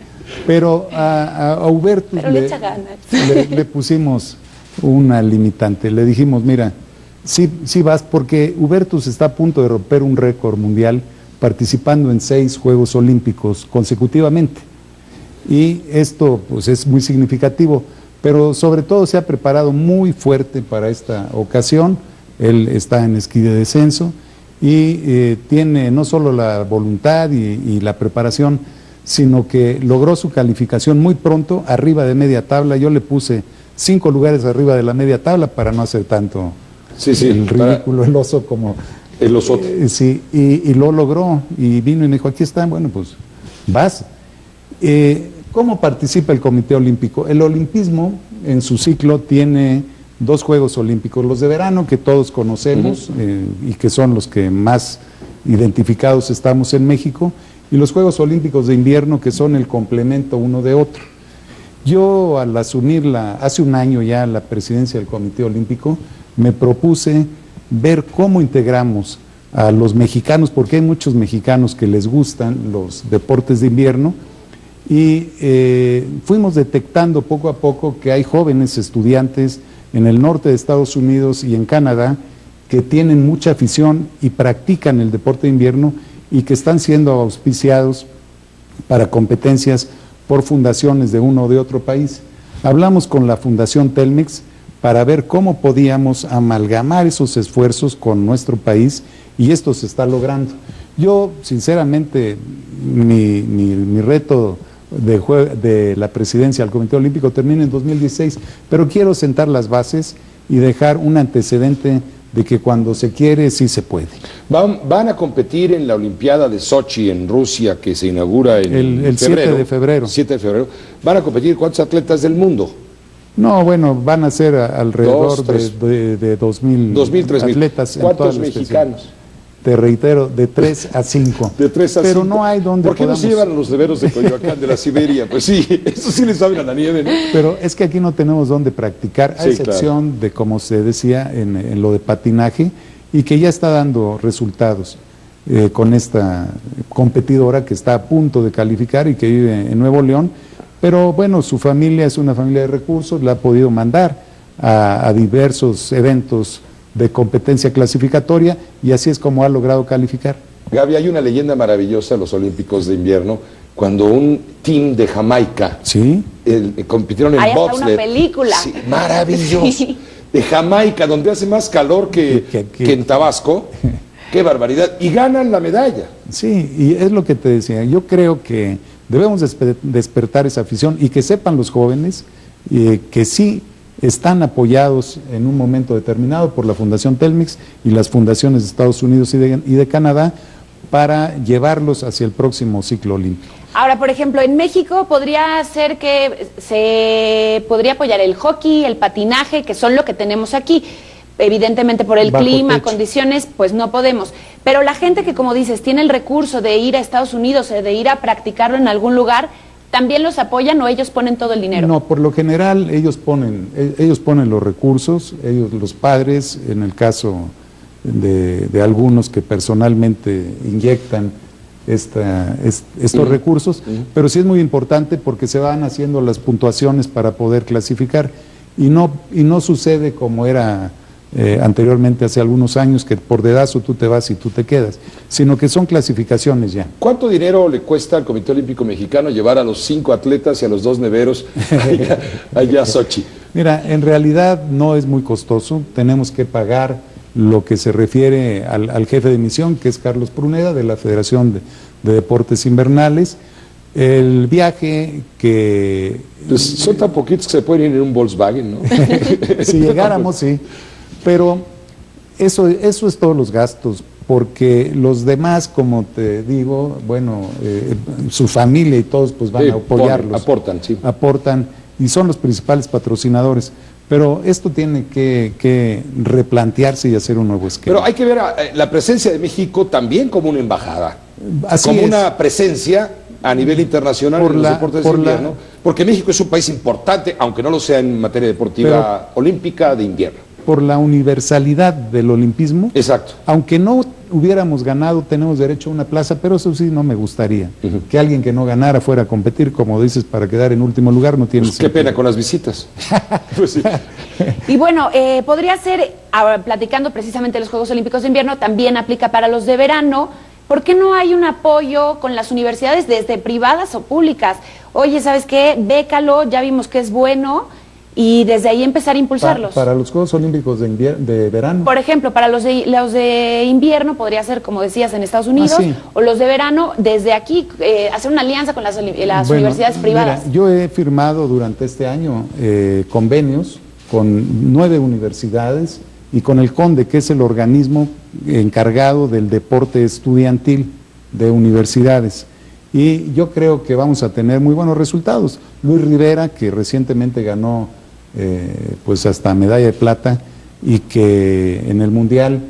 Pero a Hubertus le pusimos una limitante, le dijimos, mira, sí vas, porque Hubertus está a punto de romper un récord mundial participando en 6 Juegos Olímpicos consecutivamente, y esto pues es muy significativo, pero sobre todo se ha preparado muy fuerte para esta ocasión. Él está en esquí de descenso y tiene no solo la voluntad y la preparación, sino que logró su calificación muy pronto, arriba de media tabla. Yo le puse 5 lugares arriba de la media tabla para no hacer tanto el ridículo, el oso como... El oso. Sí, y lo logró, y vino y me dijo, aquí están, bueno, pues vas. ¿Cómo participa el Comité Olímpico? El olimpismo en su ciclo tiene 2 Juegos Olímpicos, los de verano que todos conocemos, y que son los que más identificados estamos en México, y los Juegos Olímpicos de invierno, que son el complemento uno de otro. Yo, al asumir hace un año ya la presidencia del Comité Olímpico, me propuse ver cómo integramos a los mexicanos, porque hay muchos mexicanos que les gustan los deportes de invierno, y fuimos detectando poco a poco que hay jóvenes estudiantes en el norte de Estados Unidos y en Canadá que tienen mucha afición y practican el deporte de invierno, y que están siendo auspiciados para competencias por fundaciones de uno o de otro país. Hablamos con la Fundación Telmex para ver cómo podíamos amalgamar esos esfuerzos con nuestro país, y esto se está logrando. Yo, sinceramente, mi reto de la presidencia del Comité Olímpico termina en 2016, pero quiero sentar las bases y dejar un antecedente de que cuando se quiere, sí se puede. Van a competir en la Olimpiada de Sochi, en Rusia, que se inaugura en el 7 de febrero. 7 de febrero. ¿Van a competir cuántos atletas del mundo? No, bueno, van a ser alrededor de 2.000 atletas. ¿Cuántos mexicanos? Te reitero, de 3 a 5. De 3 a 5. Pero no hay donde ¿Por qué no se llevan a los neveros de Coyoacán, de la Siberia? Pues sí, eso sí les saben a la nieve, ¿no? Pero es que aquí no tenemos donde practicar, a excepción de, como se decía, en lo de patinaje, y que ya está dando resultados con esta competidora que está a punto de calificar y que vive en Nuevo León. Pero bueno, su familia es una familia de recursos, la ha podido mandar a diversos eventos de competencia clasificatoria, y así es como ha logrado calificar. Gaby, hay una leyenda maravillosa en los Olímpicos de Invierno, cuando un team de Jamaica compitieron en bobsled. Hay una película. Sí, maravilloso. Sí. De Jamaica, donde hace más calor que en Tabasco. ¡Qué barbaridad! Y ganan la medalla. Sí, y es lo que te decía. Yo creo que debemos despertar esa afición, y que sepan los jóvenes que sí están apoyados en un momento determinado por la Fundación Telmex y las fundaciones de Estados Unidos y de Canadá para llevarlos hacia el próximo ciclo olímpico. Ahora, por ejemplo, en México podría ser que se podría apoyar el hockey, el patinaje, que son lo que tenemos aquí. Evidentemente por el clima, condiciones, pues no podemos. Pero la gente que, como dices, tiene el recurso de ir a Estados Unidos, de ir a practicarlo en algún lugar, ¿también los apoyan o ellos ponen todo el dinero? No, por lo general ellos ponen los recursos, ellos, los padres, en el caso de algunos que personalmente inyectan estos recursos, pero sí es muy importante porque se van haciendo las puntuaciones para poder clasificar, y no sucede como era anteriormente, hace algunos años, que por dedazo tú te vas y tú te quedas, sino que son clasificaciones ya. ¿Cuánto dinero le cuesta al Comité Olímpico Mexicano llevar a los 5 atletas y a los 2 neveros allá a Sochi? Mira, en realidad no es muy costoso. Tenemos que pagar lo que se refiere al jefe de misión, que es Carlos Pruneda, de la Federación de Deportes Invernales. El viaje que... Pues son tan poquitos que se pueden ir en un Volkswagen, ¿no? Si llegáramos, sí. Pero eso es todos los gastos, porque los demás, como te digo, bueno, su familia y todos pues van a apoyarlos. Aportan, y son los principales patrocinadores. Pero esto tiene que replantearse y hacer un nuevo esquema. Pero hay que ver la presencia de México también como una embajada, una presencia a nivel internacional en los deportes de invierno, porque México es un país importante, aunque no lo sea en materia deportiva olímpica de invierno. Por la universalidad del olimpismo. Exacto. Aunque no hubiéramos ganado, tenemos derecho a una plaza, pero eso sí no me gustaría. Que alguien que no ganara fuera a competir, como dices, para quedar en último lugar, no tiene sentido. Qué pena con las visitas. Pues sí. Y bueno, podría ser, platicando precisamente de los Juegos Olímpicos de Invierno, también aplica para los de verano. ¿Por qué no hay un apoyo con las universidades, desde privadas o públicas? Oye, ¿sabes qué? Bécalo, ya vimos que es bueno, y desde ahí empezar a impulsarlos. Para los Juegos Olímpicos de verano. Por ejemplo, para los de invierno podría ser, como decías, en Estados Unidos, o los de verano, desde aquí, hacer una alianza con las universidades privadas. Mira, yo he firmado durante este año convenios con 9 universidades y con el CONDE, que es el organismo encargado del deporte estudiantil de universidades. Y yo creo que vamos a tener muy buenos resultados. Luis Rivera, que recientemente ganó pues hasta medalla de plata, y que en el Mundial,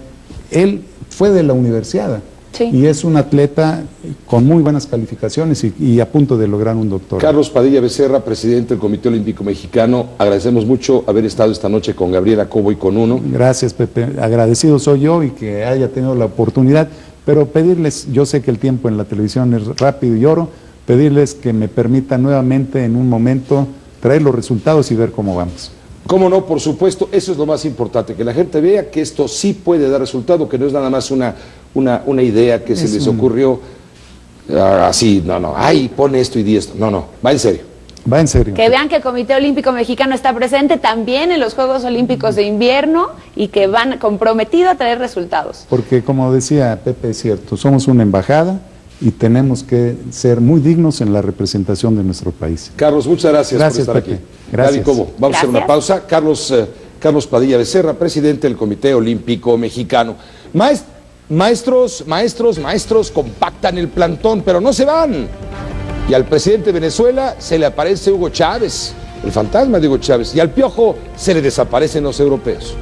él fue de la universidad, y es un atleta con muy buenas calificaciones y a punto de lograr un doctorado. Carlos Padilla Becerra, presidente del Comité Olímpico Mexicano, agradecemos mucho haber estado esta noche con Gabriela Cobo y con UNO. Gracias, Pepe, agradecido soy yo y que haya tenido la oportunidad, pero pedirles, yo sé que el tiempo en la televisión es rápido y oro, pedirles que me permitan nuevamente en un momento traer los resultados y ver cómo vamos. Cómo no, por supuesto, eso es lo más importante, que la gente vea que esto sí puede dar resultado, que no es nada más una idea que se les ocurrió así, no, ay, pone esto y di esto, no, va en serio. Va en serio. Que vean que el Comité Olímpico Mexicano está presente también en los Juegos Olímpicos de invierno y que van comprometido a traer resultados. Porque como decía Pepe, es cierto, somos una embajada y tenemos que ser muy dignos en la representación de nuestro país. Carlos, muchas gracias por estar Pepe. aquí. Gracias. Gaby, ¿cómo? Vamos a hacer una pausa. Carlos Padilla Becerra, presidente del Comité Olímpico Mexicano. Maestros, compactan el plantón, pero no se van. Y al presidente de Venezuela se le aparece Hugo Chávez, el fantasma de Hugo Chávez, y al Piojo se le desaparecen los europeos.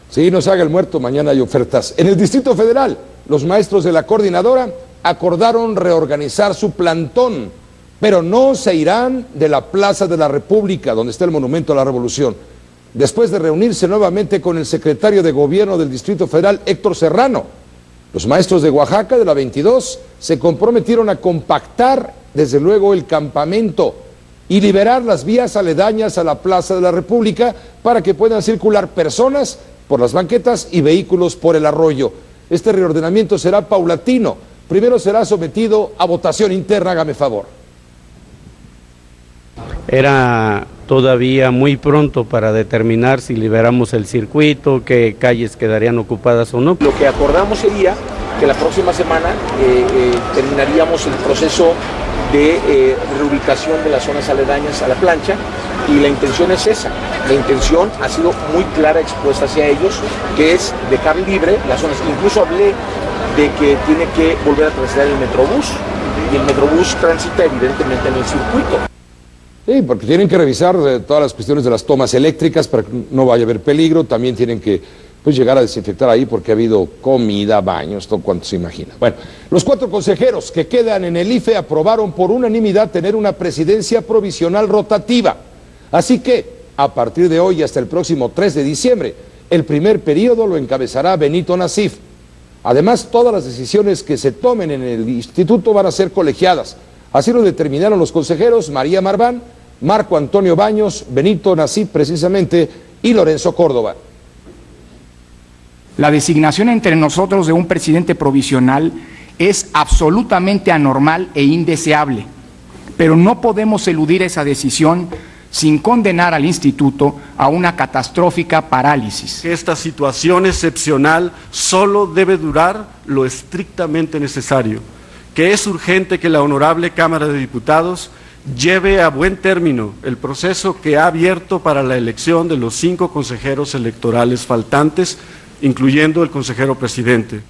Sí, no se haga el muerto, mañana hay ofertas. En el Distrito Federal, los maestros de la coordinadora acordaron reorganizar su plantón, pero no se irán de la Plaza de la República, donde está el Monumento a la Revolución, después de reunirse nuevamente con el secretario de Gobierno del Distrito Federal, Héctor Serrano. Los maestros de Oaxaca, de la 22, se comprometieron a compactar, desde luego, el campamento y liberar las vías aledañas a la Plaza de la República para que puedan circular personas por las banquetas y vehículos por el arroyo. Este reordenamiento será paulatino. Primero será sometido a votación interna, hágame favor. Era todavía muy pronto para determinar si liberamos el circuito, qué calles quedarían ocupadas o no. Lo que acordamos sería que la próxima semana terminaríamos el proceso de reubicación de las zonas aledañas a la plancha, y la intención es esa. La intención ha sido muy clara, expuesta hacia ellos, que es dejar libre las zonas. Incluso hablé de que tiene que volver a transitar el Metrobús, y el Metrobús transita evidentemente en el circuito. Sí, porque tienen que revisar todas las cuestiones de las tomas eléctricas para que no vaya a haber peligro. También tienen que llegar a desinfectar ahí porque ha habido comida, baños, todo cuanto se imagina. Bueno, los 4 consejeros que quedan en el IFE aprobaron por unanimidad tener una presidencia provisional rotativa. Así que, a partir de hoy hasta el próximo 3 de diciembre, el primer periodo lo encabezará Benito Nasif. Además, todas las decisiones que se tomen en el instituto van a ser colegiadas. Así lo determinaron los consejeros María Marván, Marco Antonio Baños, Benito Nasif precisamente, y Lorenzo Córdoba. La designación entre nosotros de un presidente provisional es absolutamente anormal e indeseable, pero no podemos eludir esa decisión sin condenar al instituto a una catastrófica parálisis. Esta situación excepcional solo debe durar lo estrictamente necesario, que es urgente que la honorable Cámara de Diputados lleve a buen término el proceso que ha abierto para la elección de los 5 consejeros electorales faltantes, incluyendo el consejero presidente.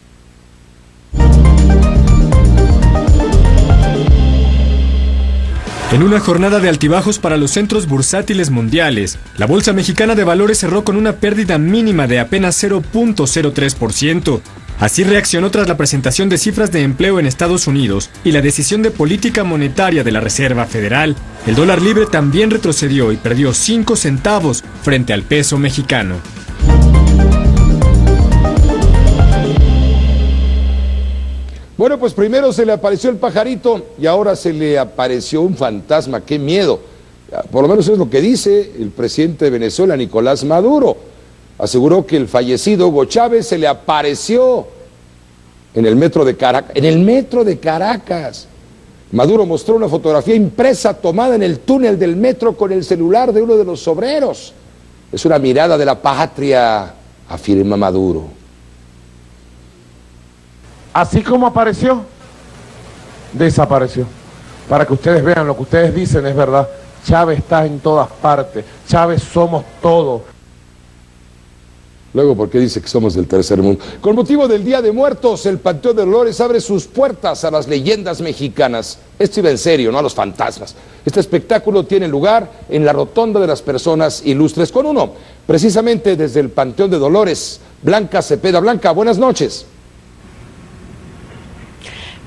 En una jornada de altibajos para los centros bursátiles mundiales, la Bolsa Mexicana de Valores cerró con una pérdida mínima de apenas 0.03%. Así reaccionó tras la presentación de cifras de empleo en Estados Unidos y la decisión de política monetaria de la Reserva Federal. El dólar libre también retrocedió y perdió 5 centavos frente al peso mexicano. Bueno, pues primero se le apareció el pajarito y ahora se le apareció un fantasma. ¡Qué miedo! Por lo menos es lo que dice el presidente de Venezuela, Nicolás Maduro. Aseguró que el fallecido Hugo Chávez se le apareció en el metro de Caracas. ¡En el metro de Caracas! Maduro mostró una fotografía impresa tomada en el túnel del metro con el celular de uno de los obreros. Es una mirada de la patria, afirma Maduro. Así como apareció, desapareció. Para que ustedes vean, lo que ustedes dicen es verdad. Chávez está en todas partes. Chávez somos todos. Luego, ¿por qué dice que somos del tercer mundo? Con motivo del Día de Muertos, el Panteón de Dolores abre sus puertas a las leyendas mexicanas. Esto iba en serio, no a los fantasmas. Este espectáculo tiene lugar en la Rotonda de las Personas Ilustres con uno, precisamente desde el Panteón de Dolores. Blanca Cepeda. Blanca, buenas noches.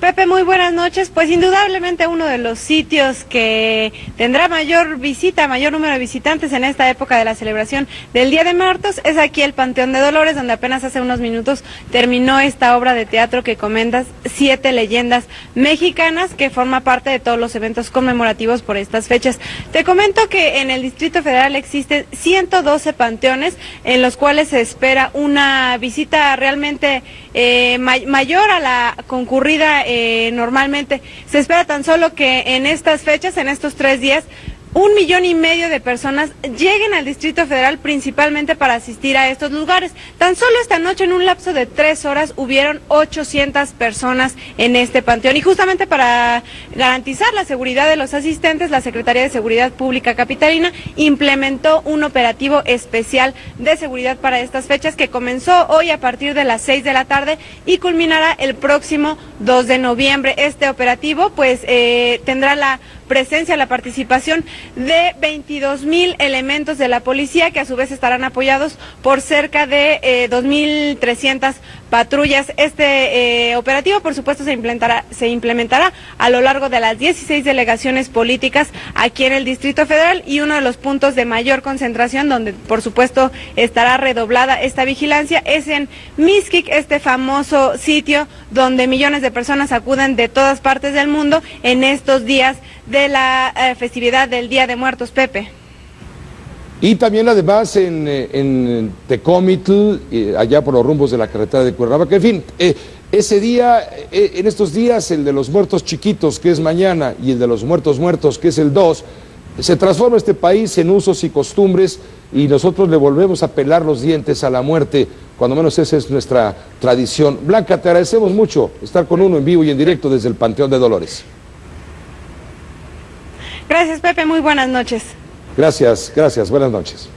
Pepe, muy buenas noches. Pues indudablemente uno de los sitios que tendrá mayor visita, mayor número de visitantes en esta época de la celebración del Día de Muertos es aquí el Panteón de Dolores, donde apenas hace unos minutos terminó esta obra de teatro que comentas, 7 leyendas mexicanas, que forma parte de todos los eventos conmemorativos por estas fechas. Te comento que en el Distrito Federal existen 112 panteones en los cuales se espera una visita realmente mayor a la concurrida normalmente. Se espera tan solo que en estas fechas, en estos 3 días, 1,5 millones de personas lleguen al Distrito Federal principalmente para asistir a estos lugares. Tan solo esta noche, en un lapso de 3 horas, hubieron 800 personas en este panteón. Y justamente para garantizar la seguridad de los asistentes, la Secretaría de Seguridad Pública Capitalina implementó un operativo especial de seguridad para estas fechas que comenzó hoy a partir de las 6 de la tarde y culminará el próximo 2 de noviembre. Este operativo pues tendrá la presencia, la participación de 22,000 elementos de la policía, que a su vez estarán apoyados por cerca de 2,300 patrullas. Este operativo, por supuesto, se implementará a lo largo de las 16 delegaciones políticas aquí en el Distrito Federal, y uno de los puntos de mayor concentración donde, por supuesto, estará redoblada esta vigilancia es en Mixquic, este famoso sitio donde millones de personas acuden de todas partes del mundo en estos días de la festividad del Día de Muertos, Pepe. Y también además en Tecomitl, allá por los rumbos de la carretera de Cuernavaca. En fin, ese día, en estos días, el de los muertos chiquitos, que es mañana, y el de los muertos, que es el 2, se transforma este país en usos y costumbres, y nosotros le volvemos a pelar los dientes a la muerte, cuando menos esa es nuestra tradición. Blanca, te agradecemos mucho estar con uno en vivo y en directo desde el Panteón de Dolores. Gracias, Pepe, muy buenas noches. Gracias, buenas noches.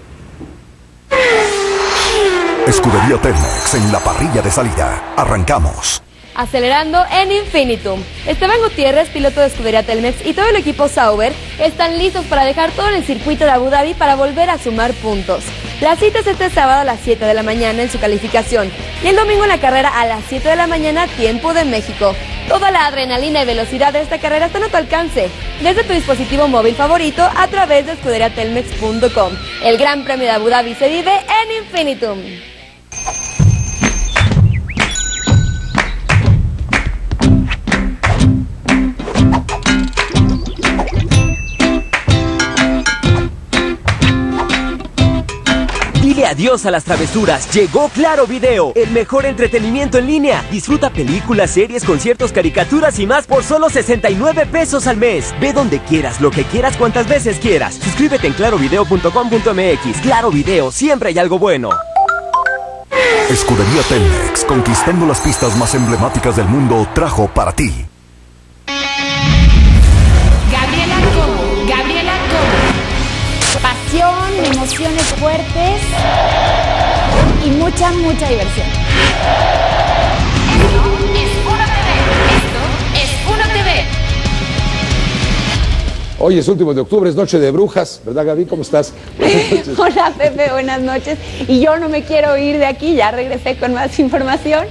Escudería Telmex en la parrilla de salida. Arrancamos. Acelerando en Infinitum. Esteban Gutiérrez, piloto de Escudería Telmex, y todo el equipo Sauber están listos para dejar todo en el circuito de Abu Dhabi para volver a sumar puntos. La cita es este sábado a las 7 de la mañana en su calificación y el domingo en la carrera a las 7 de la mañana, tiempo de México. Toda la adrenalina y velocidad de esta carrera están a tu alcance desde tu dispositivo móvil favorito a través de escuderiatelmex.com. El Gran Premio de Abu Dhabi se vive en Infinitum. Dile adiós a las travesuras. Llegó Claro Video, el mejor entretenimiento en línea. Disfruta películas, series, conciertos, caricaturas y más por solo 69 pesos al mes. Ve donde quieras, lo que quieras, cuantas veces quieras. Suscríbete en clarovideo.com.mx. Claro Video, siempre hay algo bueno. Escudería Telmex, conquistando las pistas más emblemáticas del mundo, trajo para ti. Gabriela Cobo. Pasión, emociones fuertes y mucha diversión. Esto es Uno TV. Hoy es último de octubre, es Noche de Brujas, ¿verdad, Gaby? ¿Cómo estás? Buenas noches. Hola, Pepe, buenas noches. Y yo no me quiero ir de aquí, ya regresé con más información.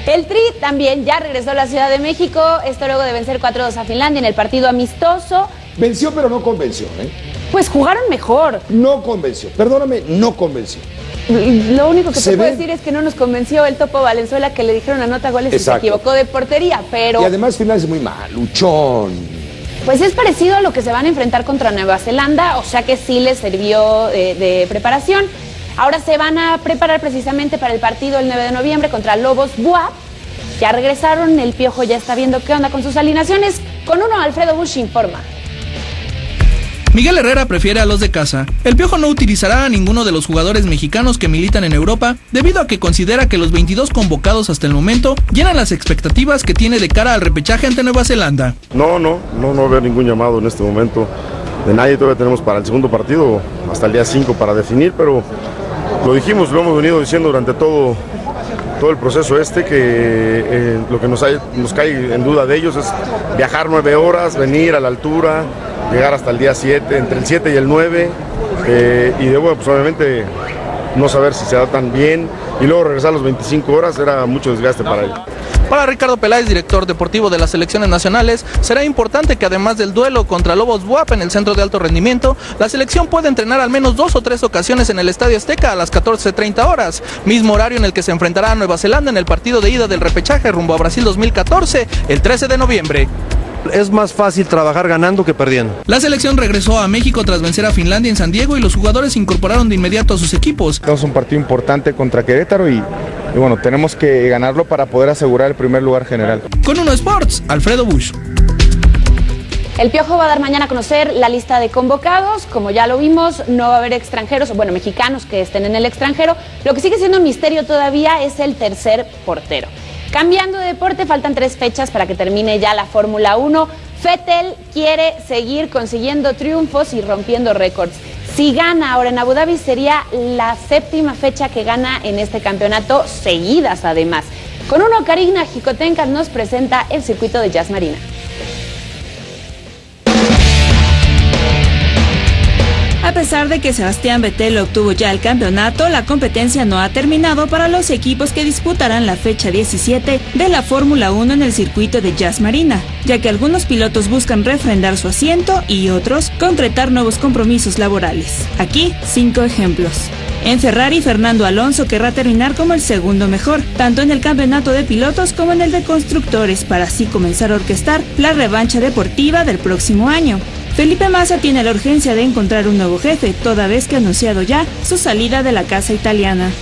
El Tri también ya regresó a la Ciudad de México, esto luego de vencer 4-2 a Finlandia en el partido amistoso. Venció, pero no convenció, ¿eh? Pues jugaron mejor. No convenció, perdóname, no convenció. Lo único que te puedo decir es que no nos convenció el Topo Valenzuela, que le dijeron anota goles. Exacto. Y se equivocó de portería, pero... Y además Finlandia es muy maluchón. Pues es parecido a lo que se van a enfrentar contra Nueva Zelanda, o sea que sí les sirvió de preparación. Ahora se van a preparar precisamente para el partido el 9 de noviembre contra Lobos Buap. Ya regresaron, el Piojo ya está viendo qué onda con sus alineaciones. Con uno, Alfredo Busch informa. Miguel Herrera prefiere a los de casa. El Piojo no utilizará a ninguno de los jugadores mexicanos que militan en Europa debido a que considera que los 22 convocados hasta el momento llenan las expectativas que tiene de cara al repechaje ante Nueva Zelanda. No veo ningún llamado en este momento de nadie. Todavía tenemos para el segundo partido hasta el día 5 para definir, pero lo dijimos, lo hemos venido diciendo durante todo el proceso que lo que nos cae en duda de ellos es viajar 9 horas, venir a la altura, llegar hasta el día 7, entre el 7 y el 9, y de bueno, pues obviamente no saber si se da tan bien, y luego regresar a las 25 horas era mucho desgaste para ellos. Para Ricardo Peláez, director deportivo de las selecciones nacionales, será importante que además del duelo contra Lobos Buap en el centro de alto rendimiento, la selección pueda entrenar al menos 2 o 3 ocasiones en el Estadio Azteca a las 14:30 horas, mismo horario en el que se enfrentará a Nueva Zelanda en el partido de ida del repechaje rumbo a Brasil 2014, el 13 de noviembre. Es más fácil trabajar ganando que perdiendo. La selección regresó a México tras vencer a Finlandia en San Diego y los jugadores se incorporaron de inmediato a sus equipos. Tenemos un partido importante contra Querétaro y y bueno, tenemos que ganarlo para poder asegurar el primer lugar general. Con Uno Sports, Alfredo Bush. El Piojo va a dar mañana a conocer la lista de convocados. Como ya lo vimos, no va a haber extranjeros, bueno, mexicanos que estén en el extranjero. Lo que sigue siendo un misterio todavía es el tercer portero. Cambiando de deporte, faltan 3 fechas para que termine ya la Fórmula 1. Vettel quiere seguir consiguiendo triunfos y rompiendo récords. Si gana ahora en Abu Dhabi, sería la 7ª fecha que gana en este campeonato, seguidas además. Con uno, Karina Jicotenca nos presenta el circuito de Jazz Marina. A pesar de que Sebastián Vettel obtuvo ya el campeonato, la competencia no ha terminado para los equipos que disputarán la fecha 17 de la Fórmula 1 en el circuito de Jazz Marina, ya que algunos pilotos buscan refrendar su asiento y otros concretar nuevos compromisos laborales. Aquí 5 ejemplos. En Ferrari, Fernando Alonso querrá terminar como el segundo mejor, tanto en el campeonato de pilotos como en el de constructores, para así comenzar a orquestar la revancha deportiva del próximo año. Felipe Massa tiene la urgencia de encontrar un nuevo jefe, toda vez que ha anunciado ya su salida de la casa italiana.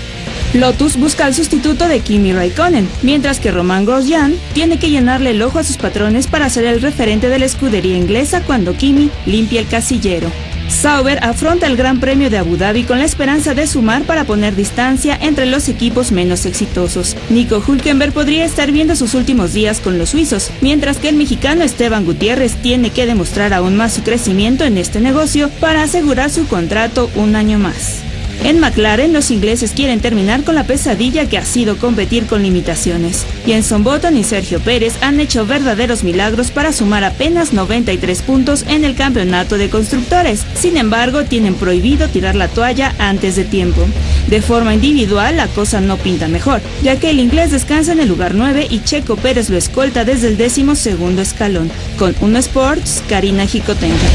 Lotus busca al sustituto de Kimi Raikkonen, mientras que Romain Grosjean tiene que llenarle el ojo a sus patrones para ser el referente de la escudería inglesa cuando Kimi limpie el casillero. Sauber afronta el Gran Premio de Abu Dhabi con la esperanza de sumar para poner distancia entre los equipos menos exitosos. Nico Hülkenberg podría estar viendo sus últimos días con los suizos, mientras que el mexicano Esteban Gutiérrez tiene que demostrar aún más su crecimiento en este negocio para asegurar su contrato un año más. En McLaren, los ingleses quieren terminar con la pesadilla que ha sido competir con limitaciones. Jenson Button y Sergio Pérez han hecho verdaderos milagros para sumar apenas 93 puntos en el campeonato de constructores. Sin embargo, tienen prohibido tirar la toalla antes de tiempo. De forma individual, la cosa no pinta mejor, ya que el inglés descansa en el lugar 9 y Checo Pérez lo escolta desde el 12º escalón. Con Uno Sports, Karina Jicotenca.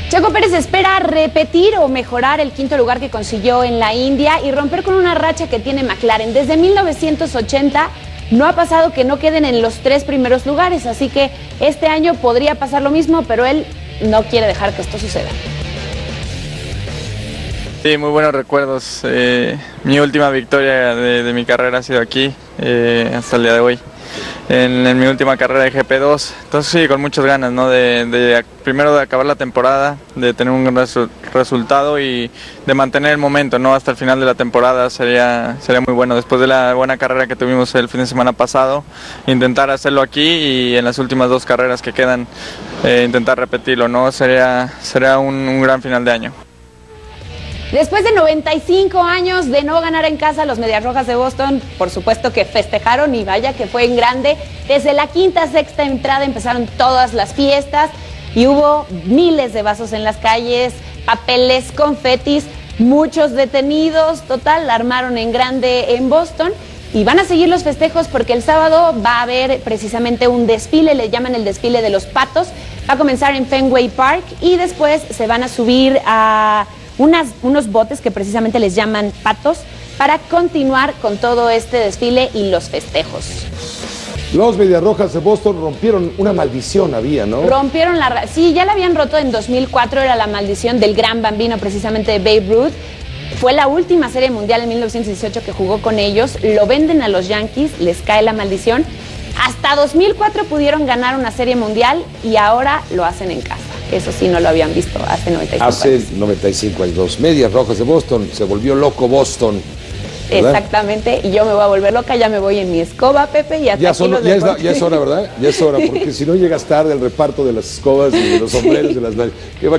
Checo Pérez espera repetir o mejorar el 5º lugar que consiguió en la India y romper con una racha que tiene McLaren. Desde 1980 no ha pasado que no queden en los 3 primeros lugares, así que este año podría pasar lo mismo, pero él no quiere dejar que esto suceda. Sí, muy buenos recuerdos. Mi última victoria de mi carrera ha sido aquí, hasta el día de hoy. En mi última carrera de GP2, entonces sí, con muchas ganas, ¿no? Primero de acabar la temporada, de tener un gran resultado y de mantener el momento, ¿no? Hasta el final de la temporada sería muy bueno. Después de la buena carrera que tuvimos el fin de semana pasado, intentar hacerlo aquí y en las últimas 2 carreras que quedan, intentar repetirlo, ¿no? Sería un gran final de año. Después de 95 años de no ganar en casa, los Medias Rojas de Boston, por supuesto que festejaron y vaya que fue en grande. Desde la 5ª, 6ª entrada empezaron todas las fiestas y hubo miles de vasos en las calles, papeles, confetis, muchos detenidos. Total, la armaron en grande en Boston y van a seguir los festejos porque el sábado va a haber precisamente un desfile, le llaman el desfile de los patos. Va a comenzar en Fenway Park y después se van a subir a unos botes que precisamente les llaman patos para continuar con todo este desfile y los festejos. Los Medias Rojas de Boston rompieron una maldición, había, ¿no? Rompieron sí, ya la habían roto en 2004, era la maldición del gran bambino precisamente de Babe Ruth. Fue la última serie mundial en 1918 que jugó con ellos, lo venden a los Yankees, les cae la maldición. Hasta 2004 pudieron ganar una serie mundial y ahora lo hacen en casa. Eso sí, no lo habían visto hace 95 años. Hace 95 años. Los Medias Rojas de Boston, se volvió loco Boston, ¿verdad? Exactamente, y yo me voy a volver loca, ya me voy en mi escoba, Pepe, y hasta ya es hora, ¿verdad? Ya es hora, porque si no llegas tarde el reparto de las escobas y de los sombreros de las...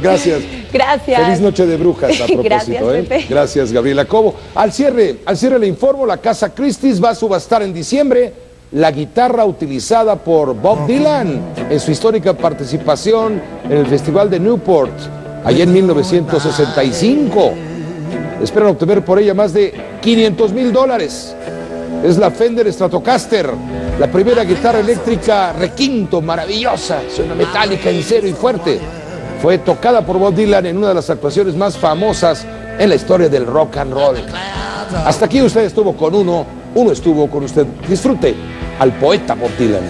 Gracias. Gracias. Feliz noche de brujas, a propósito. Gracias, Pepe. Gracias, Gabriela Cobo. Al cierre le informo, la Casa Christie's va a subastar en diciembre la guitarra utilizada por Bob Dylan en su histórica participación en el Festival de Newport, allá en 1965. Esperan obtener por ella más de $500,000. Es la Fender Stratocaster, la primera guitarra eléctrica requinto, maravillosa, suena metálica, en serio y fuerte. Fue tocada por Bob Dylan en una de las actuaciones más famosas en la historia del rock and roll. Hasta aquí usted estuvo con uno estuvo con usted. Disfrute al poeta Bob Dylan.